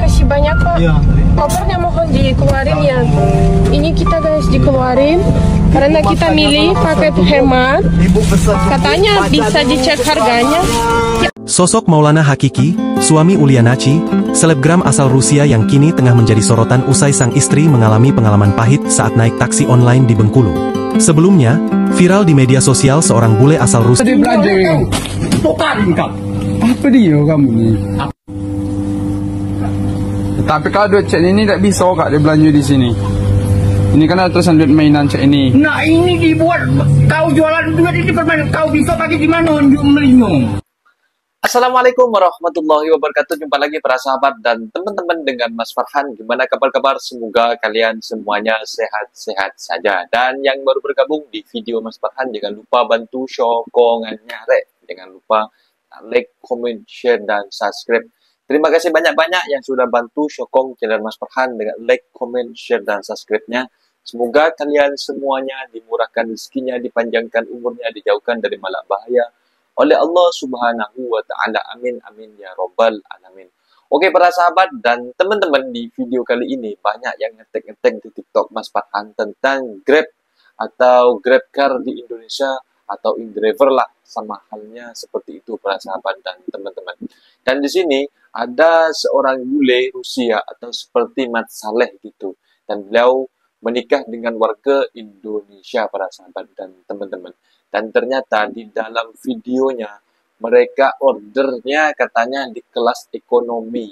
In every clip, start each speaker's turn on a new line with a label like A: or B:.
A: kasih banyak Pak. Ya, kopernya mohon dikeluarin ya. Ini kita guys dikeluarin karena kita milih paket hemat. Katanya bisa dicek harganya.
B: Sosok Maulana Hakiki, suami Ulianachi, selebgram asal Rusia yang kini tengah menjadi sorotan usai sang istri mengalami pengalaman pahit saat naik taksi online di Bengkulu. Sebelumnya, viral di media sosial seorang bule asal Rusia.
C: Apa dia kamu ni? Tapi kalau duit cek ini tak bisa kak dia belanja di sini. Ini kan ada tulisan duit mainan cek ini.
D: Nah ini dibuat kau jualan duit ini permainan kau bisa pakai di mana melindung.
E: Assalamualaikum warahmatullahi wabarakatuh. Jumpa lagi para sahabat dan teman-teman dengan Mas Farhan. Gimana kabar-kabar? Semoga kalian semuanya sehat-sehat saja. Dan yang baru bergabung di video Mas Farhan, jangan lupa bantu sokongannya, jangan lupa like, comment, share, dan subscribe. Terima kasih banyak-banyak yang sudah bantu sokong channel Mas Farhan dengan like, comment, share, dan subscribe-nya. Semoga kalian semuanya dimurahkan rezekinya, dipanjangkan umurnya, dijauhkan dari malak bahaya oleh Allah Subhanahu wa Ta'ala. Amin, amin ya Rabbal Alamin. Oke para sahabat dan teman-teman, di video kali ini banyak yang ngetek-ngetek di TikTok Mas Farhan tentang Grab atau Grab Car di Indonesia atau InDriver lah, sama halnya seperti itu para sahabat dan teman-teman. Dan di sini ada seorang bule Rusia atau seperti Mat Saleh gitu, dan beliau menikah dengan warga Indonesia para sahabat dan teman-teman. Dan ternyata di dalam videonya mereka ordernya katanya di kelas ekonomi.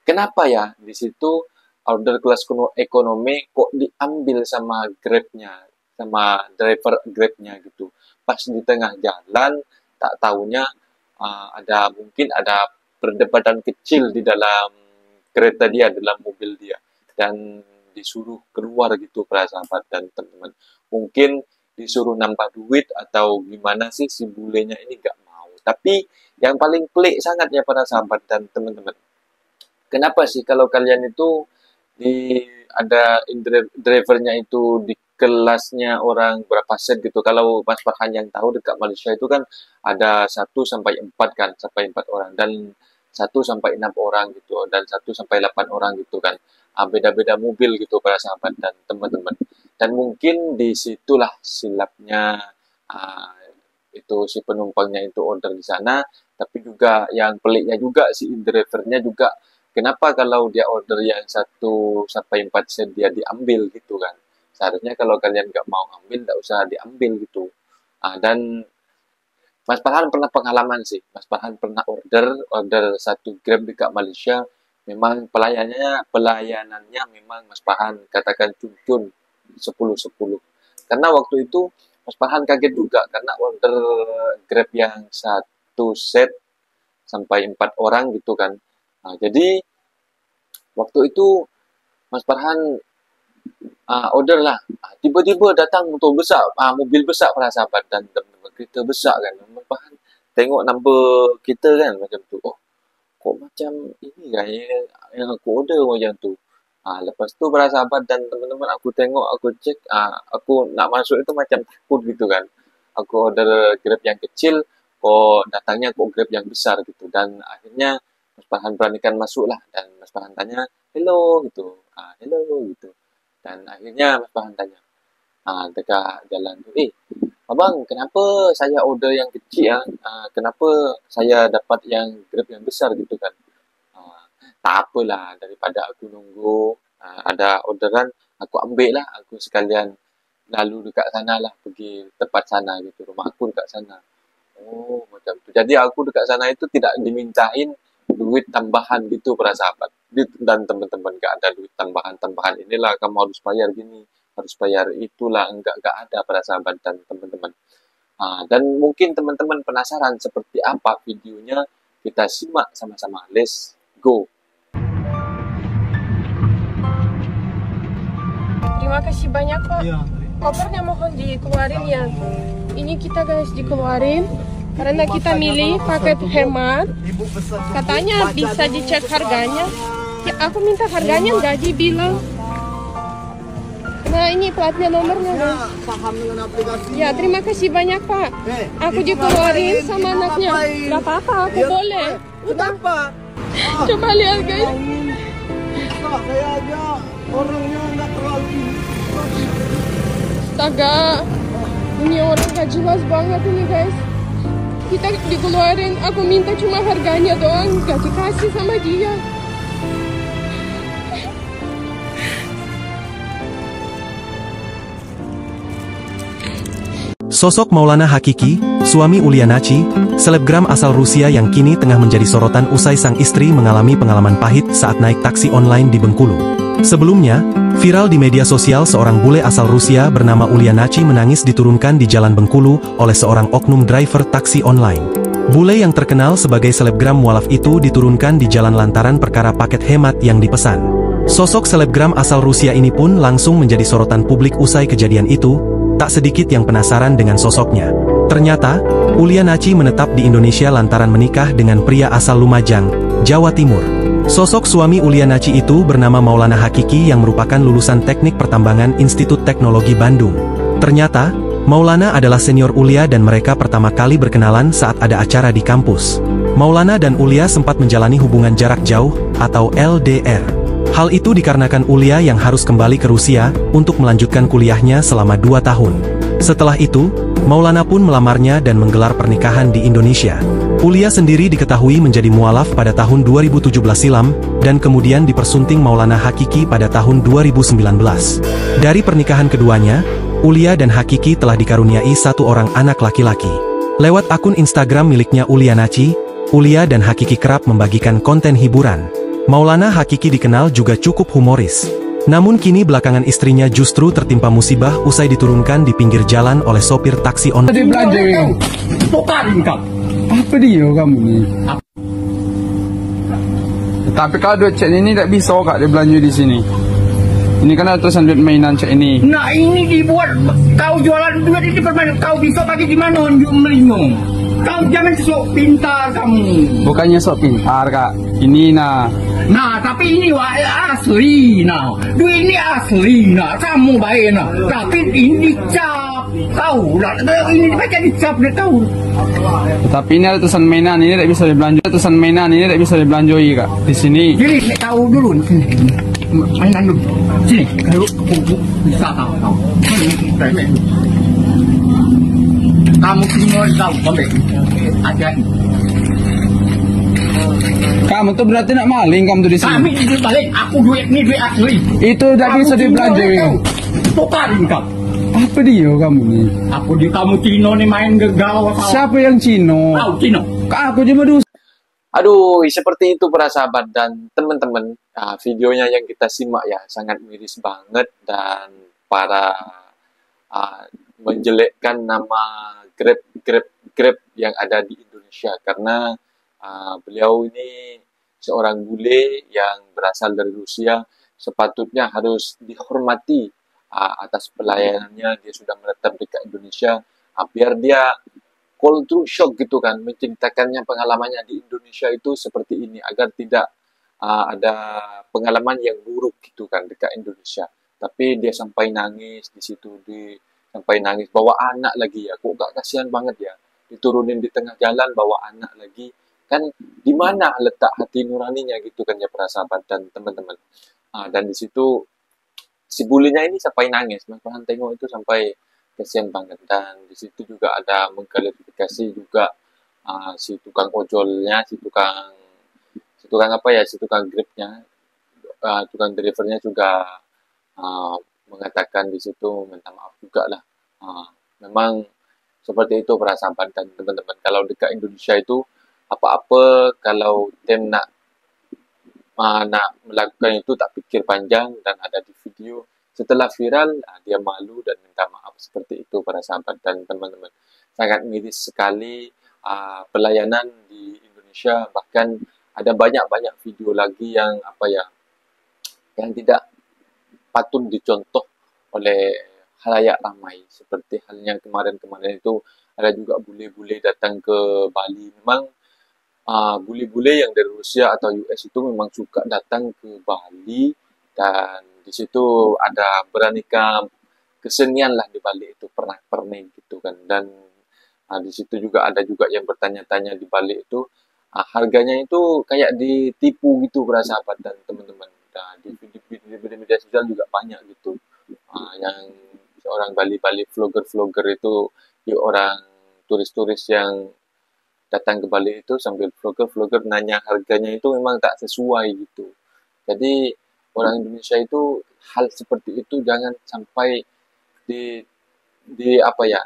E: Kenapa ya di situ order kelas ekonomi kok diambil sama Grab-nya, sama driver Grab-nya gitu. Pas di tengah jalan tak taunya mungkin ada perdebatan kecil di dalam kereta dia, dalam mobil dia, dan disuruh keluar gitu para sahabat dan teman-teman. Mungkin disuruh nambah duit atau gimana sih si bulenya ini gak mau. Tapi yang paling pelik sangat ya para sahabat dan teman-teman, kenapa sih kalau kalian itu ada drivernya itu di kelasnya orang berapa set gitu. Kalau Mas Farhan yang tahu dekat Malaysia itu kan ada 1 sampai 4 kan, sampai 4 orang, dan 1 sampai 6 orang gitu, dan 1 sampai 8 orang gitu kan. Beda-beda mobil gitu para sahabat dan teman-teman. Dan mungkin disitulah silapnya itu si penumpangnya itu order di sana. Tapi juga yang peliknya juga si drivernya juga, kenapa kalau dia order yang 1 sampai 4 set dia diambil gitu kan. Seharusnya kalau kalian nggak mau ambil, nggak usah diambil gitu. Dan Mas Farhan pernah pengalaman sih. Mas Farhan pernah order 1 Grab dekat Malaysia. Memang pelayanannya memang Mas Farhan katakan cuncun 10-10. Karena waktu itu Mas Farhan kaget juga karena order Grab yang 1 set sampai 4 orang gitu kan. Jadi waktu itu Mas Farhan order lah. Tiba-tiba datang mobil besar para sahabat dan teman-teman, kereta besar kan. Mas Farhan tengok number kita kan macam tu. Oh, kok macam ini kan yang aku order macam tu. Lepas tu para sahabat dan teman-teman, aku tengok, aku cek, aku nak masuk itu macam takut gitu kan. Aku order Grab yang kecil, kok datangnya kok Grab yang besar gitu. Dan akhirnya Mas Farhan beranikan masuk lah, dan Mas Farhan tanya, hello gitu, hello gitu. Dan akhirnya Mas Farhan tanya, dekat jalan tu, abang, kenapa saya order yang kecil ya? Kenapa saya dapat yang Grab yang besar gitu kan? Tak apalah, daripada aku nunggu ada orderan, aku ambil lah, aku sekalian lalu dekat sana lah, pergi tempat sana gitu, rumah aku dekat sana. Oh macam tu. Jadi aku dekat sana itu tidak dimintain duit tambahan gitu para sahabat dan teman-teman, gak ada duit tambahan inilah kamu harus bayar gini, harus bayar itulah, enggak ada para sahabat dan teman-teman. Dan mungkin teman-teman penasaran seperti apa videonya, kita simak sama-sama. Let's go.
A: Terima kasih banyak Pak. Kopernya mohon dikeluarin ya. Ini kita guys dikeluarin karena kita milih paket hemat. Katanya bisa dicek harganya. Ya, aku minta harganya nggak dibilang. Nah ini platnya nomornya guys.
D: Paham dengan aplikasi.
A: Ya terima kasih banyak Pak. Aku dikeluarin sama anaknya. Gak apa-apa, aku boleh.
D: Kenapa?
A: Coba lihat guys.
F: Saya aja orangnya nggak terlalu.
A: Astaga, ini orang gak jelas banget ini guys. Kita dikeluarin, aku minta cuma harganya doang, gak dikasih sama dia.
B: Sosok Maulana Hakiki, suami Ulianachi, selebgram asal Rusia yang kini tengah menjadi sorotan usai sang istri mengalami pengalaman pahit saat naik taksi online di Bengkulu. Sebelumnya, viral di media sosial seorang bule asal Rusia bernama Ulianachi menangis diturunkan di Jalan Bengkulu oleh seorang oknum driver taksi online. Bule yang terkenal sebagai selebgram mualaf itu diturunkan di jalan lantaran perkara paket hemat yang dipesan. Sosok selebgram asal Rusia ini pun langsung menjadi sorotan publik usai kejadian itu. Tak sedikit yang penasaran dengan sosoknya. Ternyata, Ulianachi menetap di Indonesia lantaran menikah dengan pria asal Lumajang, Jawa Timur. Sosok suami Ulianachi itu bernama Maulana Hakiki yang merupakan lulusan Teknik Pertambangan Institut Teknologi Bandung. Ternyata, Maulana adalah senior Ulia dan mereka pertama kali berkenalan saat ada acara di kampus. Maulana dan Ulia sempat menjalani hubungan jarak jauh, atau LDR. Hal itu dikarenakan Ulia yang harus kembali ke Rusia untuk melanjutkan kuliahnya selama 2 tahun. Setelah itu, Maulana pun melamarnya dan menggelar pernikahan di Indonesia. Ulia sendiri diketahui menjadi mualaf pada tahun 2017 silam, dan kemudian dipersunting Maulana Hakiki pada tahun 2019. Dari pernikahan keduanya, Ulia dan Hakiki telah dikaruniai 1 orang anak laki-laki. Lewat akun Instagram miliknya Ulianachi, Ulia dan Hakiki kerap membagikan konten hiburan. Maulana Hakiki dikenal juga cukup humoris. Namun kini belakangan istrinya justru tertimpa musibah usai diturunkan di pinggir jalan oleh sopir taksi online.
C: Tadi belanja
D: Tukarin kau.
C: apa dia kamu ni? Tapi kalau duit cek ini tak bisa kak dia belanja di sini. Ini kan ada tulisan duit mainan cek ini.
D: Nah ini dibuat kau jualan duit ini permainan. Kau bisa pakai di mana melinggung. Kau jangan sok pintar kamu.
C: Bukannya sok pintar kak. Ini nah.
D: Nah tapi ini asli nah. Duit ini asli nah. Kamu baik nah. Tapi ini dicap. Tahu lah. Ini baca dicap dia tahu.
C: Tapi ini ada tulisan mainan ini tak bisa dibelanja. Tulisan mainan ini tak bisa dibelanjoi kak. Di sini.
D: Jadi nek tahu dulu sini. Mainan dulu. Sini. Kalau bisa tahu. Kamu semua tahu boleh. Ada.
C: Kamu tuh berarti nak maling kamu tuh di sini.
D: Kami itu balik. Aku duit ini duit asli.
C: Itu tak bisa dibelanjoi.
D: Tukarin kau.
C: Apa dia kamu ni?
D: Aku di kamu Cino nih main gegau.
C: Siapa yang Cino?
D: Tahu Cino.
C: Kak aku cuma dus.
E: Aduh, seperti itu para sahabat dan teman-teman. Videonya yang kita simak ya sangat miris banget dan para menjelekkan nama Grab yang ada di Indonesia karena beliau ini seorang bule yang berasal dari Rusia, sepatutnya harus dihormati atas pelayanannya. Dia sudah menetap dekat Indonesia, biar dia culture shock gitu kan, menceritakannya pengalamannya di Indonesia itu seperti ini agar tidak ada pengalaman yang buruk gitu kan dekat Indonesia. Tapi dia sampai nangis di situ, sampai nangis bawa anak lagi ya, kok gak kasihan banget ya, diturunin di tengah jalan bawa anak lagi kan, di mana letak hati nuraninya gitu kan ya para sahabat dan teman-teman. Dan di situ si bulinya ini sampai nangis, Mas Farhan tengok itu sampai kasihan banget. Dan di situ juga ada mengklarifikasi juga si tukang ojolnya, si tukang Grabnya, tukang drivernya juga mengatakan di situ minta maaf juga lah. Memang seperti itu para sahabat dan teman-teman. Kalau dekat Indonesia itu apa-apa kalau tim nak melakukan itu tak pikir panjang, dan ada di video setelah viral dia malu dan minta maaf seperti itu para sahabat dan teman-teman. Sangat miris sekali pelayanan di Indonesia. Bahkan ada banyak video lagi yang yang tidak patut dicontoh oleh halayak ramai, seperti halnya kemarin-kemarin itu ada juga bule-bule datang ke Bali. Memang bule-bule yang dari Rusia atau US itu memang suka datang ke Bali, dan di situ ada beraneka kesenian lah di Bali itu, pernak-pernik gitu kan. Dan di situ juga ada juga yang bertanya-tanya di Bali itu Harganya itu kayak ditipu gitu para sahabat dan teman-teman. Nah, di media sosial juga banyak gitu. Yang seorang Bali-Bali vlogger-vlogger itu, di orang turis-turis yang datang ke Bali itu sambil vlogger-vlogger nanya harganya itu memang tak sesuai gitu. Jadi orang Indonesia itu hal seperti itu jangan sampai di apa ya,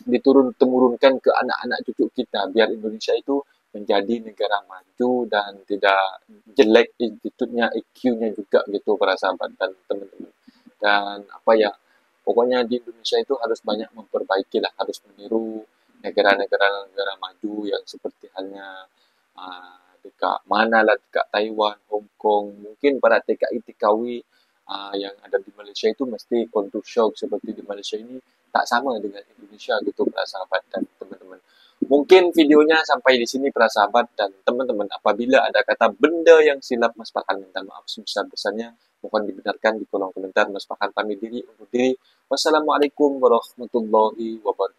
E: diturun-temurunkan ke anak-anak cucu kita, biar Indonesia itu menjadi negara maju dan tidak jelek attitude-nya, IQ-nya juga gitu para sahabat dan teman-teman. Dan apa ya, pokoknya di Indonesia itu harus banyak memperbaiki lah, harus meniru negara-negara maju yang seperti halnya dekat mana lah, dekat Taiwan, Hong Kong, mungkin para TKI yang ada di Malaysia itu mesti culture shock seperti di Malaysia ini tak sama dengan Indonesia gitu para sahabat dan teman-teman. Mungkin videonya sampai di sini para sahabat dan teman-teman. Apabila ada kata benda yang silap, Mas Farhan minta maaf sebesar-besarnya. Mohon dibenarkan di kolom komentar. Mas Farhan pamit diri undur diri. Wassalamualaikum warahmatullahi wabarakatuh.